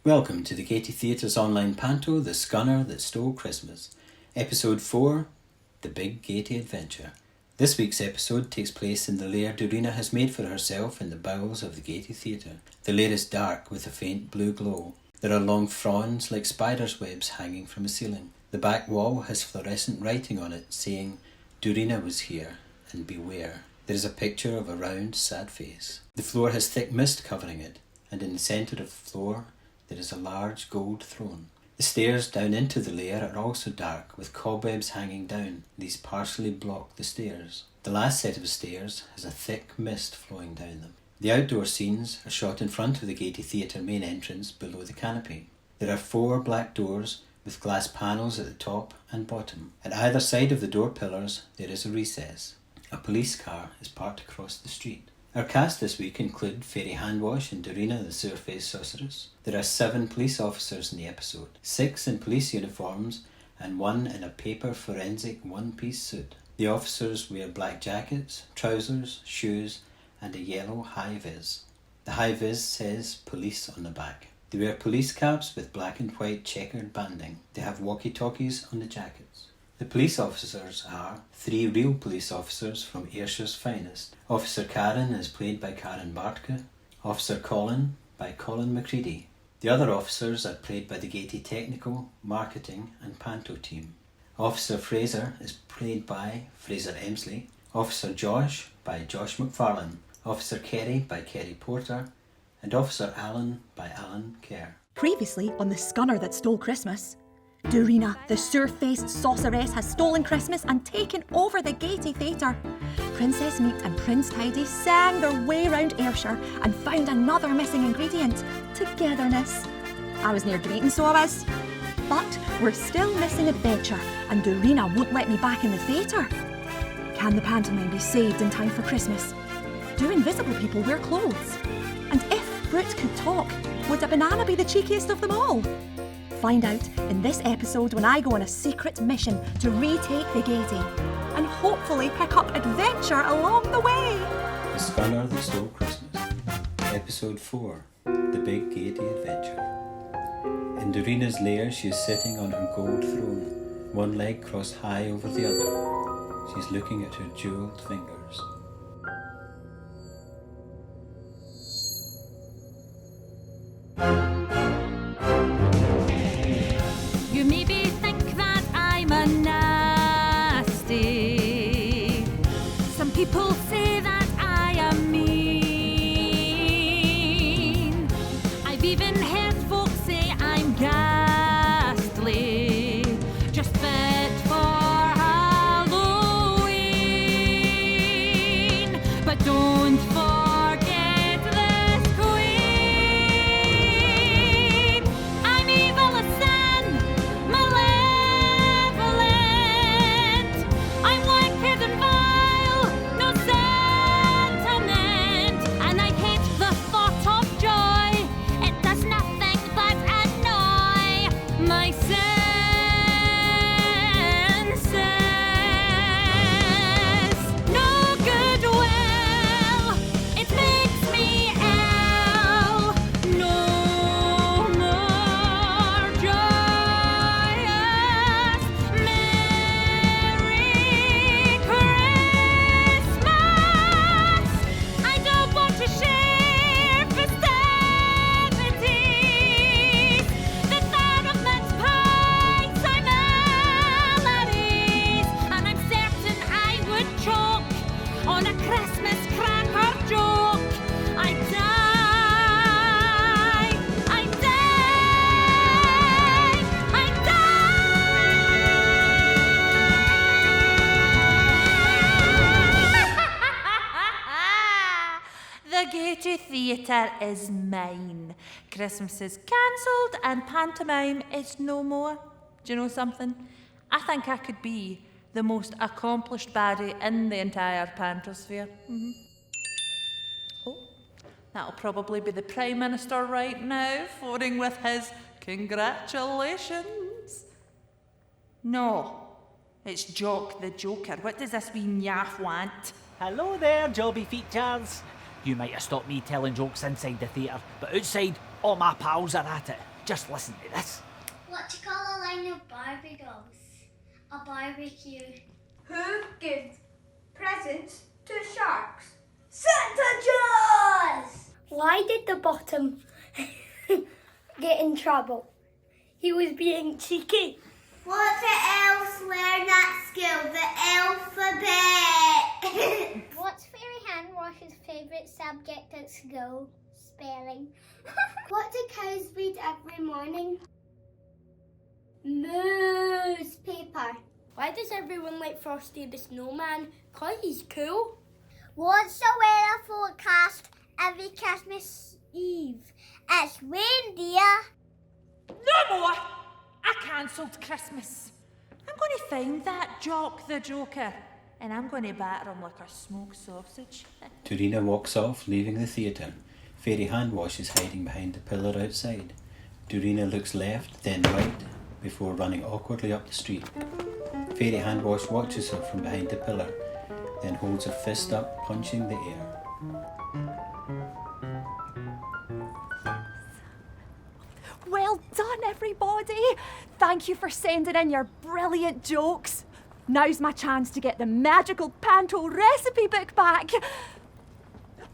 Welcome to the Gaiety Theatre's online panto, The Scunner That Stole Christmas. Episode 4, The Big Gaiety Adventure. This week's episode takes place in the lair Dourina has made for herself in the bowels of the Gaiety Theatre. The lair is dark with a faint blue glow. There are long fronds like spiders' webs hanging from a ceiling. The back wall has fluorescent writing on it saying, Dourina was here, and beware. There is a picture of a round, sad face. The floor has thick mist covering it, and in the centre of the floor there is a large gold throne. The stairs down into the lair are also dark, with cobwebs hanging down. These partially block the stairs. The last set of stairs has a thick mist flowing down them. The outdoor scenes are shot in front of the Gaiety Theatre main entrance below the canopy. There are 4 black doors with glass panels at the top and bottom. At either side of the door pillars there is a recess. A police car is parked across the street. Our cast this week include Fairy Handwash and Dourina the Soorfaced Sorceress. There are 7 police officers in the episode, 6 in police uniforms and 1 in a paper forensic one-piece suit. The officers wear black jackets, trousers, shoes and a yellow high-vis. The high-vis says police on the back. They wear police caps with black and white checkered banding. They have walkie-talkies on the jackets. The police officers are 3 real police officers from Ayrshire's finest. Officer Karen is played by Karen Bartke, Officer Colin by Colin McCredie. The other officers are played by the Gaiety technical, marketing and panto team. Officer Fraser is played by Fraser Emsley, Officer Josh by Josh McFarlane, Officer Kerry by Kerry Porter, and Officer Alan by Alan Kerr. Previously on The Scunner That Stole Christmas, Dourina, the Soorfaced Sorceress, has stolen Christmas and taken over the Gaiety Theatre. Princess Meat and Prince Tidy sang their way round Ayrshire and found another missing ingredient: togetherness. I was near greeting, so I was. But we're still missing adventure, and Dourina won't let me back in the theatre. Can the pantomime be saved in time for Christmas? Do invisible people wear clothes? And if fruit could talk, would a banana be the cheekiest of them all? Find out in this episode when I go on a secret mission to retake the Gaiety and hopefully pick up adventure along the way. The Scunner That Stole Christmas. Episode 4, The Big Gaiety Adventure. In Dourina's lair she is sitting on her gold throne, one leg crossed high over the other. She is looking at her jewelled fingers. You maybe think that I'm a nasty. Some people say that I am mean. I've even heard folks say I'm ghastly, just fit for Halloween. But don't forget this queen. I'm evil as sin, malevolent. I'm wicked and vile, no sentiment. And I hate the thought of joy. It does nothing but annoy my senses. No goodwill, it makes me ill. No more joyous. Merry Christmas. I don't want to share festivities. The thought of mince pies are melodies, and I'm certain I would choke on a Christmas cracker joke. I die, I die, I die. The Gaiety Theatre is mine. Christmas is cancelled and pantomime is no more. Do you know something? I think I could be the most accomplished baddie in the entire pantosphere. Oh, that'll probably be the Prime Minister right now, phoning with his congratulations. No, it's Jock the Joker. What does this wee naff want? Hello there, jobby features. You might have stopped me telling jokes inside the theatre, but outside, all my pals are at it. Just listen to this. What do you call a line of Barbie dolls? A barbecue. Who gives presents to sharks? Santa Claus! Why did the bottom get in trouble? He was being cheeky. What do elves learn at school? The alphabet. What's Fairy Handwash's favourite subject at school? Spelling. What do cows read every morning? Newspaper. Why does everyone like Frosty the Snowman? 'Cause he's cool. What's the weather forecast every Christmas Eve? It's reindeer. No more! I cancelled Christmas. I'm going to find that Jock the Joker and I'm going to batter him like a smoked sausage. Dourina walks off, leaving the theatre. Fairy Handwash is hiding behind the pillar outside. Dourina looks left, then right, before running awkwardly up the street. Fairy Handwash watches her from behind the pillar, then holds her fist up, punching the air. Well done, everybody. Thank you for sending in your brilliant jokes. Now's my chance to get the magical Panto recipe book back.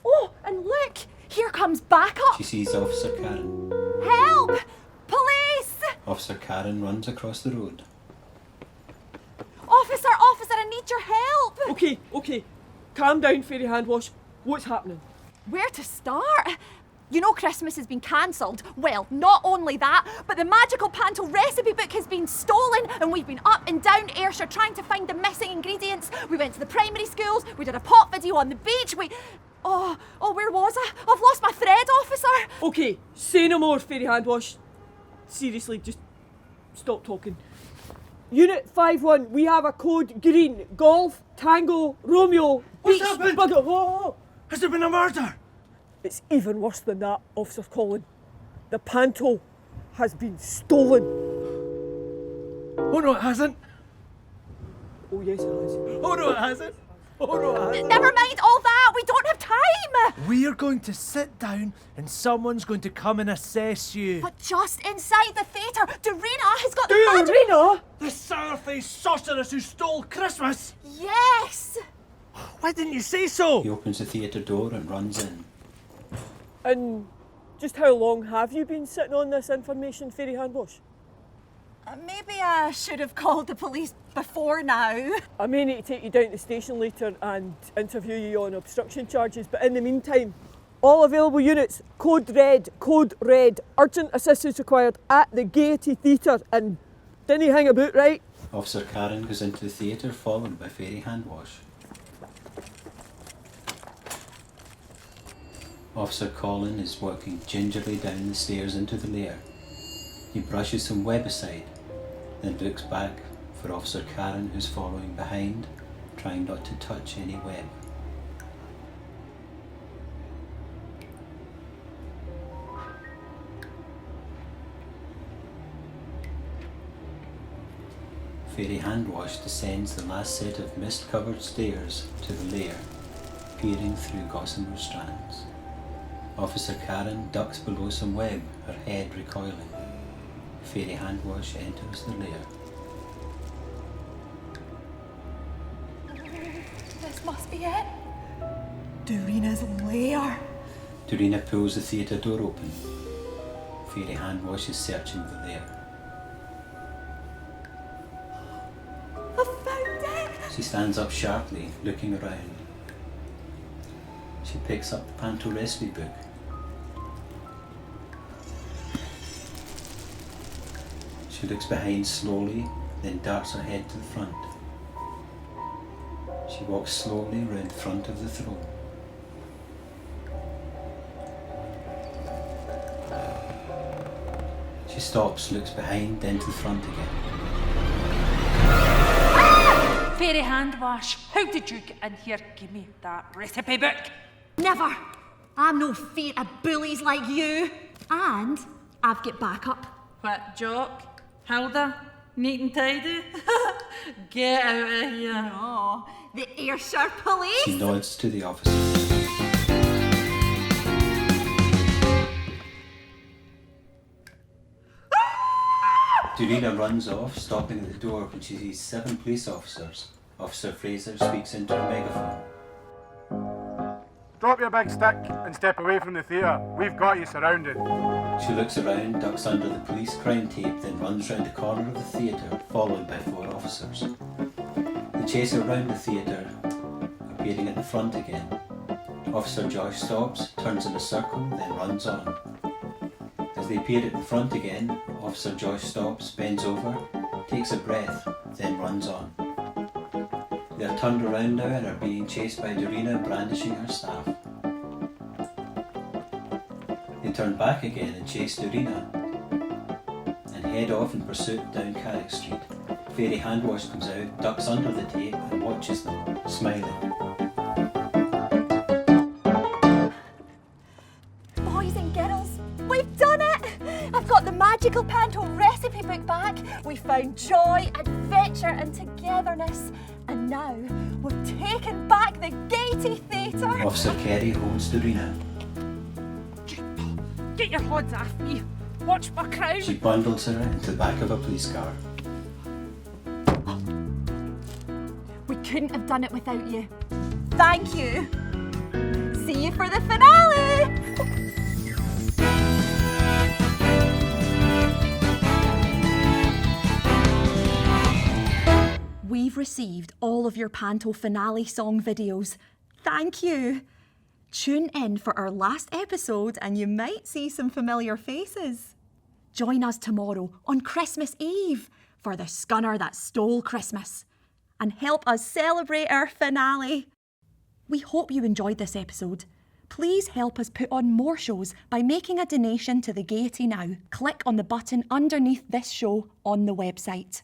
Oh, and look, here comes backup. She sees Officer Karen. Help! Police! Officer Karen runs across the road. Officer, I need your help. Okay. Calm down, Fairy Handwash. What's happening? Where to start? You know Christmas has been cancelled. Well, not only that, but the magical Panto recipe book has been stolen and we've been up and down Ayrshire trying to find the missing ingredients. We went to the primary schools, we did a pop video on the beach, Oh, where was I? I've lost my thread, officer. Okay, say no more, Fairy Handwash. Seriously, just stop talking. Unit 5-1, we have a code green. Golf, Tango, Romeo, What's Beach, happened? Bugger. Whoa. Has there been a murder? It's even worse than that, Officer Colin. The Panto has been stolen. Oh no, it hasn't. Oh yes, it has. Oh no, it hasn't. Oh no, it hasn't. Never mind all that, we don't have time. We're going to sit down and someone's going to come and assess you. But just inside the theatre, Dourina has got the magic... Dourina? The sour-faced sorceress who stole Christmas. Yes. Why didn't you say so? He opens the theatre door and runs in. And just how long have you been sitting on this information, Fairy Handwash? Maybe I should have called the police before now. I may need to take you down to the station later and interview you on obstruction charges, but in the meantime, all available units, code red, urgent assistance required at the Gaiety Theatre, and didn't you hang about, right? Officer Karen goes into the theatre, followed by Fairy Handwash. Officer Colin is walking gingerly down the stairs into the lair. He brushes some web aside, then looks back for Officer Karen, who's following behind, trying not to touch any web. Fairy Handwash descends the last set of mist-covered stairs to the lair, peering through gossamer strands. Officer Karen ducks below some web, her head recoiling. Fairy Handwash enters the lair. This must be it. Dourina's lair. Dourina pulls the theatre door open. Fairy Handwash is searching the lair. I found it. She stands up sharply, looking around. She picks up the Panto recipe book. She looks behind slowly, then darts her head to the front. She walks slowly round the front of the throne. She stops, looks behind, then to the front again. Fairy Handwash, how did you get in here? Give me that recipe book. Never. I'm no fear of bullies like you. And I've got backup. What, Jock? Hylda? Neat and tidy? Get out of here. Oh, the Ayrshire police. She nods to the officer. Dourina runs off, stopping at the door when she sees 7 police officers. Officer Fraser speaks into a megaphone. Drop your big stick and step away from the theatre. We've got you surrounded. She looks around, ducks under the police crime tape, then runs round the corner of the theatre, followed by 4 officers. They chase her round the theatre, appearing at the front again. Officer Josh stops, turns in a circle, then runs on. As they appear at the front again, Officer Josh stops, bends over, takes a breath, then runs on. They are turned around now and are being chased by Dourina brandishing her staff. They turn back again and chase Dourina and head off in pursuit down Carrick Street. Fairy Handwash comes out, ducks under the tape and watches them, smiling. Boys and girls, we've done it! I've got the magical panto recipe book back. We found joy, adventure and togetherness. And now we've taken back the Gaiety Theatre. Officer Kerry holds Dourina. Get your hands off me. Watch my crown. She bundles her into the back of a police car. We couldn't have done it without you. Thank you. See you for the finale. We've received all of your Panto finale song videos. Thank you. Tune in for our last episode and you might see some familiar faces. Join us tomorrow on Christmas Eve for the Scunner that stole Christmas and help us celebrate our finale. We hope you enjoyed this episode. Please help us put on more shows by making a donation to the Gaiety now. Click on the button underneath this show on the website.